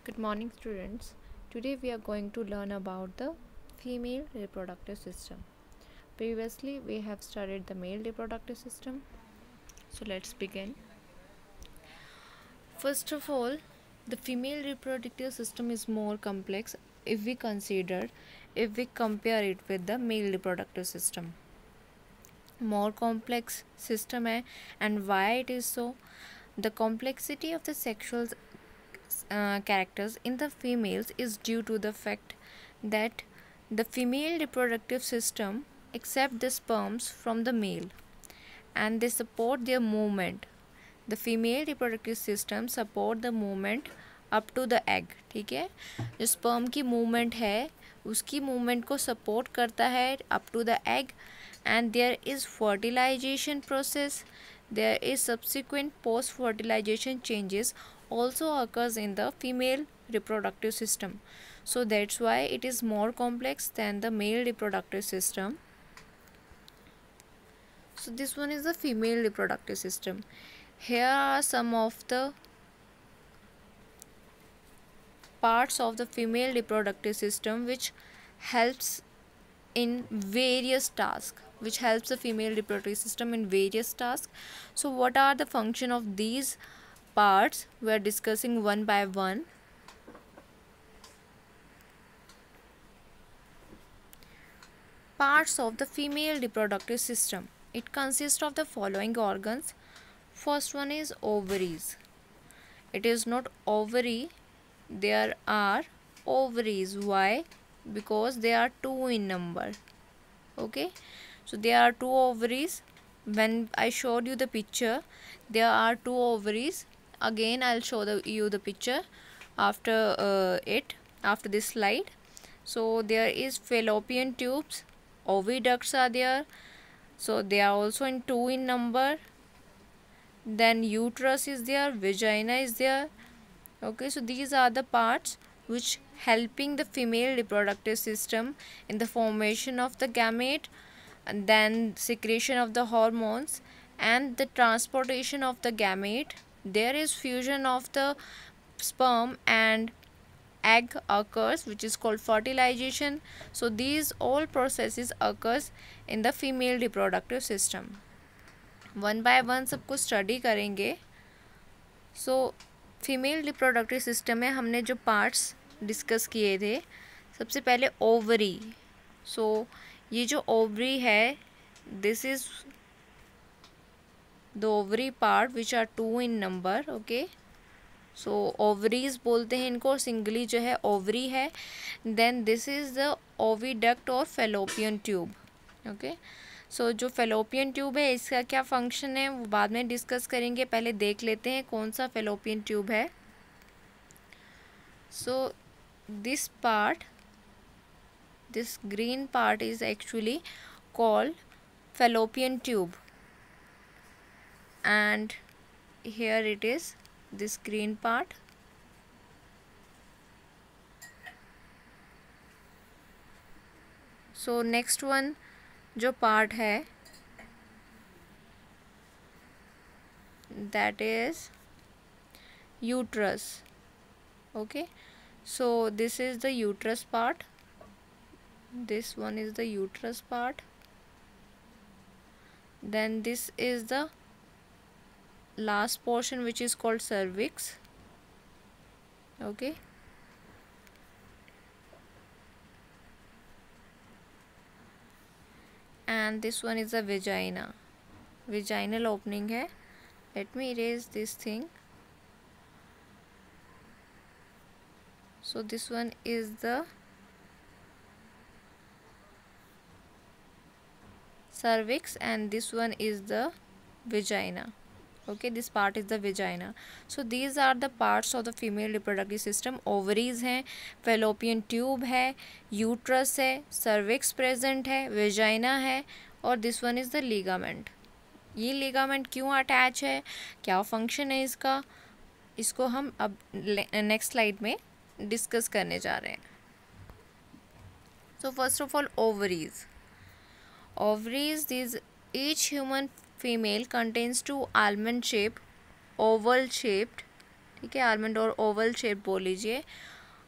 Good morning, students. Today we are going to learn about the female reproductive system. Previously, we have studied the male reproductive system. So, let's begin. First of all, the female reproductive system is more complex if we compare it with the male reproductive system. More complex system है, and why it is so? The complexity of the sexual characters in the females is due to the fact that the female reproductive system accept the sperms from the male and they support their movement. The female reproductive system support the movement up to the egg. ठीक है, जो sperm की movement है उसकी movement को support करता है up to the egg, and there is fertilization process. There is subsequent post fertilization changes also occurs in the female reproductive system. So that's why it is more complex than the male reproductive system. So this one is the female reproductive system. Here are some of the parts of the female reproductive system which helps in various tasks, which helps the female reproductive system in various tasks. So what are the function of these parts? We are discussing one by one. Parts of the female reproductive system. It consists of the following organs. First one is ovaries. It is not ovary, there are ovaries. Why? Because they are two in number. Okay, so there are two ovaries. When I showed you the picture, there are two ovaries. Again I'll show you the picture after after this slide. So there is fallopian tubes, oviducts are there, so they are also in two in number. Then uterus is there, vagina is there. Okay, so these are the parts which helping the female reproductive system in the formation of the gamete, and then secretion of the hormones and the transportation of the gamete. There is fusion of the sperm and egg occurs, which is called fertilization. So these all processes occurs in the female reproductive system. One by one सबको study करेंगे. So female reproductive system में हमने जो parts discuss किए थे, सबसे पहले ovary. सो ये जो ओवरी है, this is the ovary part which are two in number. Okay, so ovaries बोलते हैं इनको, सिंगली जो है ओवरी है. Then this is the oviduct और फेलोपियन ट्यूब. ओके, सो जो फेलोपियन ट्यूब है इसका क्या फंक्शन है वो बाद में डिस्कस करेंगे. पहले देख लेते हैं कौन सा फेलोपियन ट्यूब है. So this part, this green part is actually called fallopian tube, and here it is, this green part. So next one जो part है that is uterus. Okay, so this is the uterus part. This one is the uterus part. Then this is the last portion which is called cervix. Okay, and this one is the vagina. Vaginal opening है. Let me erase this thing. So this one is the cervix and this one is the vagina. Okay, this part is the vagina. So these are the parts of the female reproductive system. ovaries हैं, fallopian tube है, uterus है, cervix present है, vagina है, और this one is the ligament. ये ligament क्यों attach है, क्या फंक्शन है इसका, इसको हम अब नेक्स्ट स्लाइड में डिस्कस करने जा रहे हैं. So first of all, ovaries. Ovaries, these each human female contains two almond shaped, oval shaped ठीक है, आलमंड और ओवल शेप बोल लीजिए।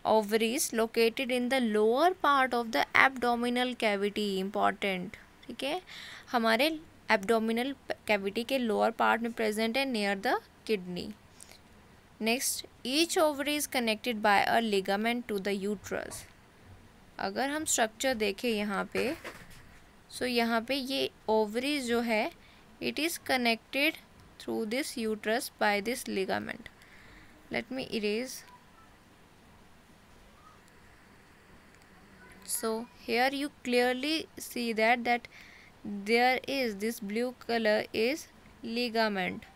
Ovaries located in the lower part of the abdominal cavity, important, ठीक है, हमारे एब्डोमिनल कैविटी के lower part में प्रेजेंट है, near the kidney. Next, each ovary is connected by a ligament to the uterus. अगर हम स्ट्रक्चर देखें यहाँ पे, सो यहाँ पे ये ओवरीज जो है it is connected through this uterus by this ligament. Let me erase. So here you clearly see that there is this blue color is ligament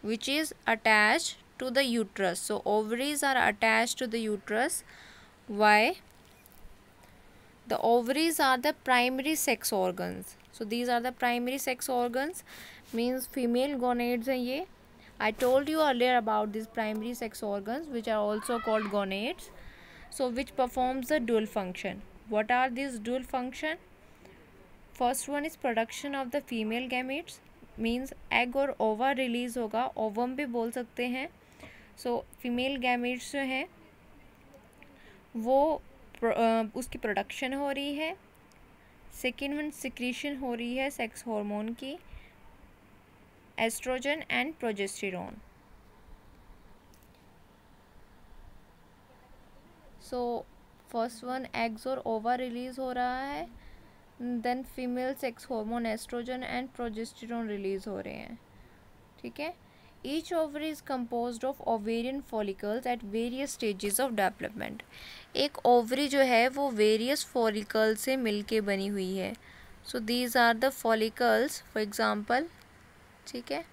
which is attached to the uterus. So ovaries are attached to the uterus. Why? The ovaries are the primary sex organs. So these are the primary sex organs, means female gonads हैं ये. I told you earlier about these primary sex organs which are also called gonads. So which performs the dual function. What are these dual function? First one is production of the female gametes, means egg और ova release होगा, ovum भी बोल सकते हैं. So female gametes जो हैं वो उसकी प्रोडक्शन हो रही है. सेकेंड वन सिक्रीशन हो रही है सेक्स हार्मोन की, oestrogen and progesterone. So first one eggs और ओवा रिलीज हो रहा है, then female sex hormone oestrogen and progesterone release हो रहे हैं. ठीक है. Each ovary is composed of ovarian follicles at various stages of development. एक ओवरी जो है वो वेरियस फॉलिकल से मिलके बनी हुई है. So these are the follicles for example. ठीक है,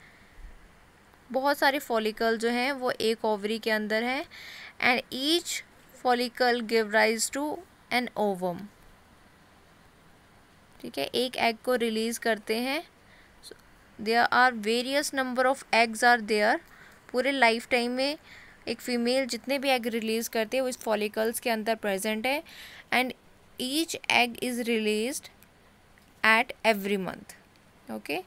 बहुत सारे फॉलिकल जो हैं वो एक ओवरी के अंदर हैं and each follicle give rise to an ovum. ठीक है, एक एग को रिलीज करते हैं. There are various number of eggs are there. पूरे लाइफ टाइम में एक फीमेल जितने भी एग रिलीज़ करते हैं वो इस फॉलिकल्स के अंदर प्रेजेंट है and each egg is released at every month. Okay,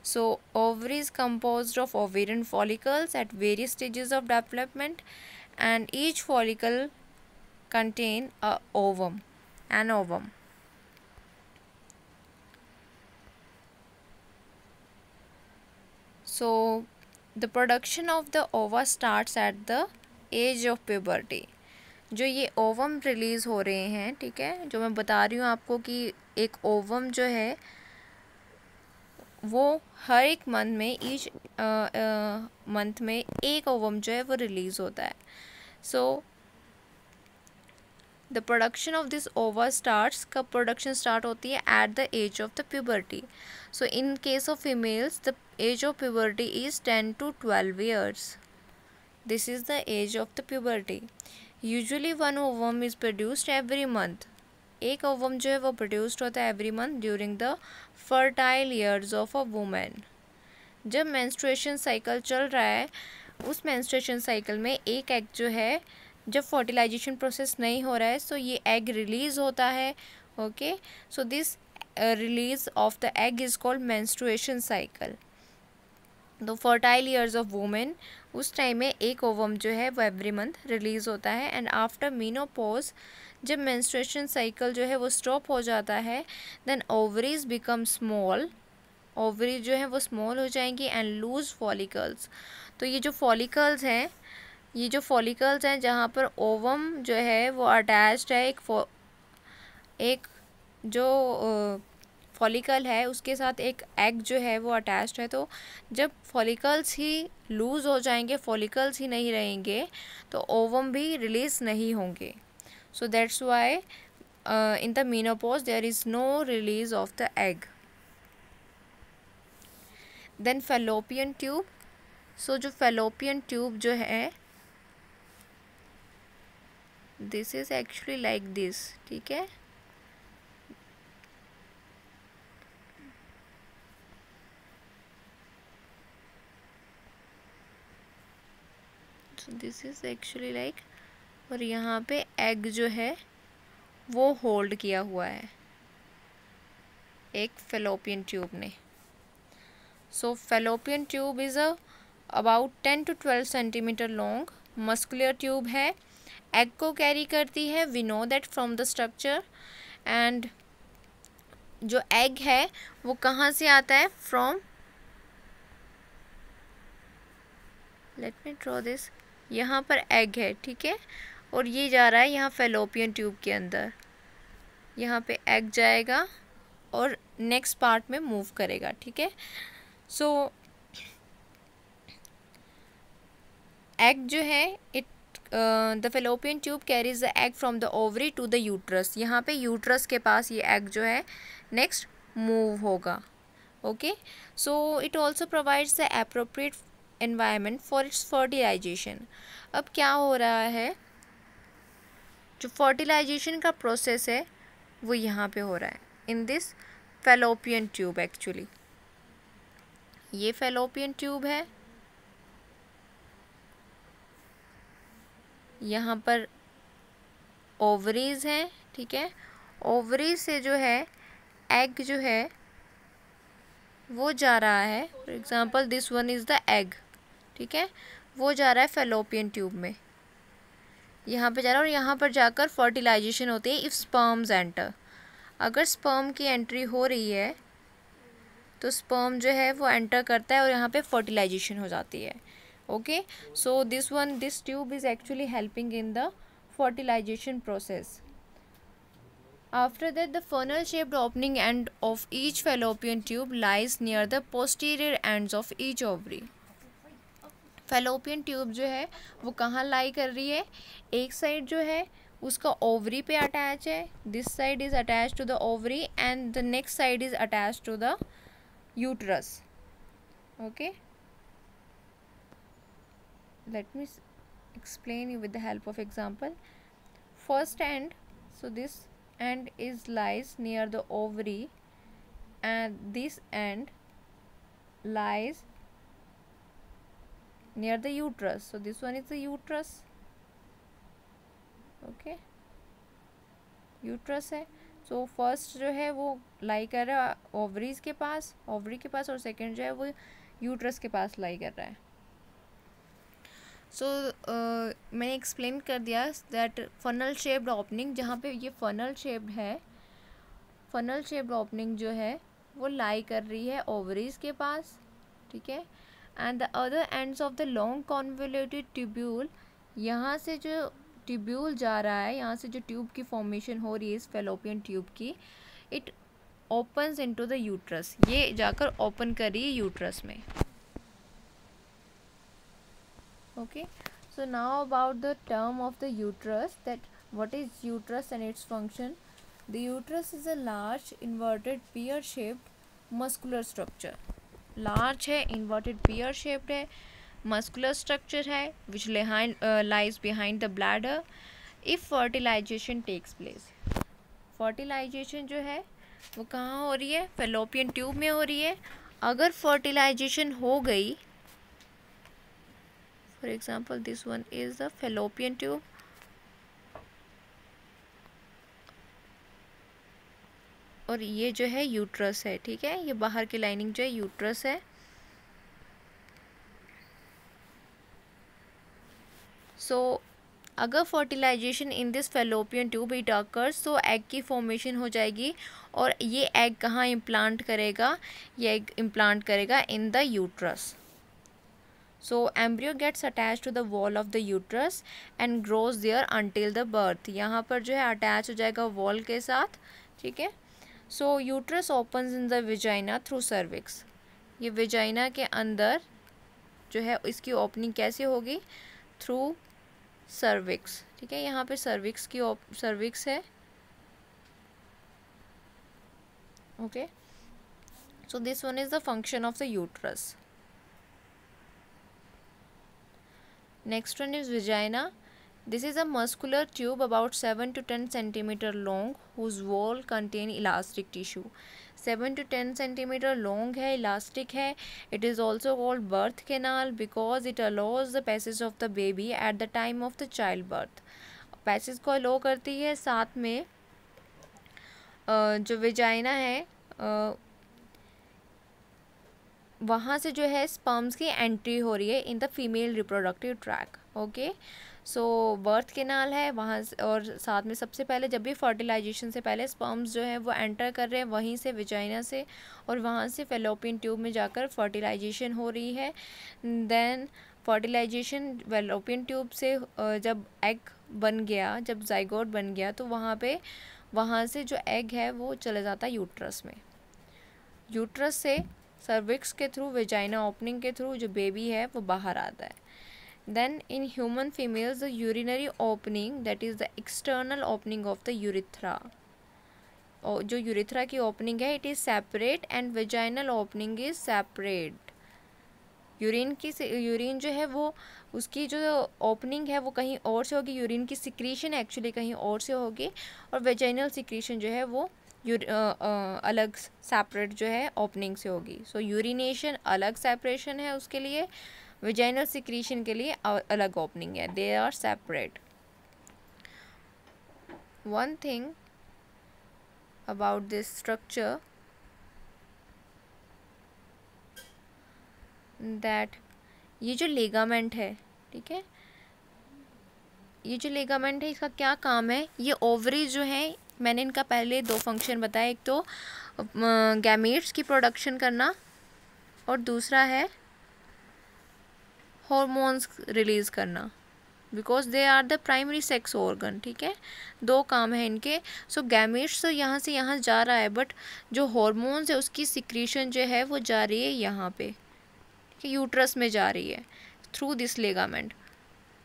so ovary is composed of ovarian follicles at various stages of development and each follicle contain a ovum, an ovum. So the production of the ova starts at the age of puberty. जो ये ovum release हो रहे हैं, ठीक है, जो मैं बता रही हूँ आपको कि एक ओवम जो है वो हर एक मंथ में ईच मंथ में एक ओवम जो है वो रिलीज़ होता है. So the production of this ova starts, कब प्रोडक्शन स्टार्ट होती है? At the age of the puberty. So in case of females the age of puberty is 10 to 12 years. This is the age of the puberty. Usually one ovum is produced every month. एक ovum जो है वो produced होता है every month during the fertile years of a woman. जब menstruation cycle चल रहा है उस menstruation cycle में एक egg जो है, जब fertilization process नहीं हो रहा है, so ये egg release होता है. Okay, so this release of the egg is called menstruation cycle. The fertile years of women, उस टाइम में एक ओवम जो है वो एवरी मंथ रिलीज़ होता है. एंड आफ्टर मीनोपॉज, जब मेंस्ट्रुएशन साइकिल जो है वो स्टॉप हो जाता है, then ovaries become small. Ovary जो है वो स्मॉल हो जाएंगी एंड लूज फॉलिकल्स. तो ये जो फॉलिकल्स हैं जहाँ पर ओवम जो है वो अटैच्ड है एक जो फॉलिकल है उसके साथ एक एग जो है वो अटैच्ड है. तो जब फॉलिकल्स ही लूज़ हो जाएंगे, फॉलिकल्स ही नहीं रहेंगे, तो ओवम भी रिलीज़ नहीं होंगे. So that's why in the menopause there is no release of the egg. Then fallopian tube. So जो फैलोपियन ट्यूब जो है, this is actually like this. ठीक है, दिस इज़ एक्चुअली लाइक, और यहाँ पे एग जो है वो होल्ड किया हुआ है एक फैलोपियन ट्यूब ने. So fallopian tube is a about 10 to 12 centimetre long muscular tube है, एग को कैरी करती है, we know that from the structure. And जो एग है वो कहाँ से आता है, from, let me draw this, यहाँ पर एग है, ठीक है, और ये जा रहा है यहाँ फेलोपियन ट्यूब के अंदर, यहाँ पे एग जाएगा और नेक्स्ट पार्ट में मूव करेगा, ठीक है। सो एग जो है, it the fallopian tube carries the egg from the ovary to the uterus, यहाँ पे यूट्रस के पास ये एग जो है नेक्स्ट मूव होगा। Okay, so it also provides the appropriate environment for its fertilisation. अब क्या हो रहा है, जो फर्टिलाइजेशन का प्रोसेस है वो यहाँ पे हो रहा है इन दिस फेलोपियन ट्यूब। एक्चुअली ये फेलोपियन ट्यूब है, यहाँ पर ओवरीज हैं, ठीक है, ओवरीज से जो है एग जो है वो जा रहा है, for example this one is the egg, ठीक है, वो जा रहा है फेलोपियन ट्यूब में, यहाँ पे जा रहा है, और यहाँ पर जाकर फर्टिलाइजेशन होती है इफ़ स्पर्म्स एंटर। अगर स्पर्म की एंट्री हो रही है तो स्पर्म जो है वो एंटर करता है और यहाँ पे फर्टिलाइजेशन हो जाती है। Okay, so this tube is actually helping in the fertilization process. After that, the funnel-shaped opening end of each fallopian tube lies near the posterior ends of each ovary. fallopian tube जो है वो कहाँ लाई कर रही है, एक side जो है उसका ओवरी पे अटैच है, this side is attach to the ovary and the next side is attach to the uterus. Okay, let me explain you with the help of example. First end, so this end is lies near the ovary and this end lies near the uterus, so this one is the uterus. Okay, uterus है, so first जो है वो लाई कर रहा है ovaries के पास, ovary के पास, और सेकंड जो है वो यूट्रस के पास लाई कर रहा है। सो मैंने एक्सप्लेन कर दिया दैट फनल शेप्ड ओपनिंग, जहाँ पे ये फनल शेप्ड है, फनल शेप्ड ओपनिंग जो है वो लाई कर रही है ओवरीज के पास, ठीक है, and the other ends of the long convoluted tubule, यहाँ से जो ट्यूब्यूल जा रहा है, यहाँ से जो ट्यूब की फॉर्मेशन हो रही है इस फेलोपियन ट्यूब की, it opens into the uterus, ये जाकर ओपन कर रही है यूट्रस में। Okay, so now about the term of the uterus, that what is uterus and its function. The uterus is a large inverted pear shaped muscular structure. Large है, inverted pear shaped है, muscular structure है, which lies behind the bladder if fertilization takes place. fertilization जो है वो कहाँ हो रही है, fallopian tube में हो रही है। अगर fertilization हो गई, for example this one is the fallopian tube, और ये जो है यूट्रस है, ठीक है, ये बाहर की लाइनिंग जो है यूट्रस है। सो अगर fertilisation in this fallopian tube it occurs, तो एग की फॉर्मेशन हो जाएगी, और ये एग कहाँ इम्प्लांट करेगा, ये एग इम्प्लांट करेगा in the uterus. So embryo gets attached to the wall of the uterus and grows there until the birth. यहाँ पर जो है अटैच हो जाएगा वॉल के साथ, ठीक है। So uterus opens in the vagina through cervix. ये vagina के अंदर जो है इसकी ओपनिंग कैसे होगी, थ्रू cervix, ठीक है, यहाँ पे cervix की cervix है। Okay, so this one is the function of the uterus. Next one is vagina. This is a muscular tube about 7 to 10 centimeter long whose wall contain elastic tissue. 7 to 10 centimeter long है, elastic है. It is also called birth canal because it allows the passage of the baby at the time of the childbirth. Passage को अलो करती है, साथ में जो vagina है वहाँ से जो है स्पर्म्स की एंट्री हो रही है in the female reproductive tract. Okay, so birth canal है वहाँ से, और साथ में सबसे पहले जब भी फर्टिलाइजेशन से पहले स्पर्म्स जो है वो एंटर कर रहे हैं वहीं से विजाइना से, और वहाँ से फेलोपियन ट्यूब में जाकर फर्टिलाइजेशन हो रही है। देन फर्टिलाइजेशन फेलोपियन ट्यूब से जब एग बन गया, जब जाइगोट बन गया, तो वहाँ से जो एग है वो चला जाता है यूट्रस में। यूट्रस से सर्विक्स के थ्रू, वेजाइना ओपनिंग के थ्रू जो बेबी है वो बाहर आता है। Then in human females the urinary opening, that is the external opening of the urethra, और जो यूरिथ्रा की ओपनिंग है it is separate and vaginal opening is separate. Urine जो है वो उसकी जो ओपनिंग है वो कहीं और से होगी, यूरिन की सिक्रीशन एक्चुअली कहीं और से होगी, और वेजाइनल सिक्रीशन जो है वो अलग सेपरेट जो है ओपनिंग से होगी। सो यूरिनेशन अलग सेपरेशन है उसके लिए, वेजाइनल सिक्रीशन के लिए अलग ओपनिंग है, they are separate. One thing about this structure that ये जो लिगामेंट है, ठीक है, ये जो लिगामेंट है इसका क्या काम है, ये ओवरी जो है मैंने इनका पहले दो फंक्शन बताया, एक तो गैमीट्स की प्रोडक्शन करना और दूसरा है हॉर्मोन्स रिलीज़ करना, because they are the primary sex organ. ठीक है, दो काम है इनके। सो गैमीट्स तो यहाँ से यहाँ जा रहा है, बट जो हॉर्मोन्स है उसकी सिक्रीशन जो है वो जा रही है यहाँ पे, ठीक है, यूट्रस में जा रही है थ्रू दिस लिगामेंट।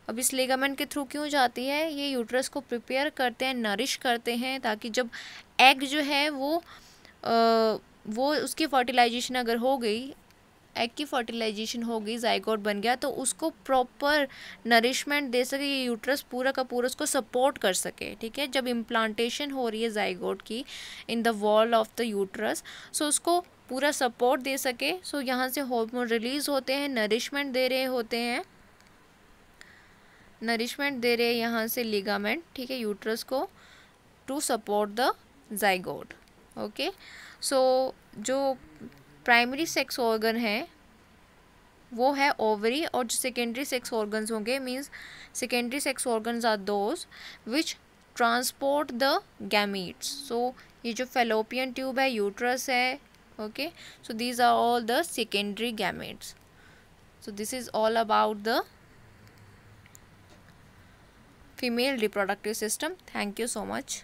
अब इस लिगामेंट के थ्रू क्यों जाती है, ये यूट्रस को प्रिपेयर करते हैं, नरिश करते हैं, ताकि जब एग जो है वो उसकी फर्टिलाइजेशन अगर हो गई, एग की फर्टिलाइजेशन हो गई, जाइगोट बन गया, तो उसको प्रॉपर नरिशमेंट दे सके, ये यूट्रस पूरा का पूरा उसको सपोर्ट कर सके। ठीक है, जब इम्प्लांटेशन हो रही है जाइगोट की in the wall of the uterus, so उसको पूरा सपोर्ट दे सके। सो यहाँ से हार्मोन रिलीज होते हैं, नरिशमेंट दे रहे होते हैं, नरिशमेंट दे रहे हैं यहाँ से लिगामेंट, ठीक है, यूट्रस को, to support the zygote. Okay, so जो प्राइमरी सेक्स ऑर्गन है वो है ओवरी, और जो सेकेंडरी सेक्स ऑर्गन्स होंगे means secondary sex organs are those which transport the gametes. So ये जो फेलोपियन ट्यूब है, यूट्रस है, okay, so these are all the secondary gametes. So this is all about the female reproductive system. Thank you so much.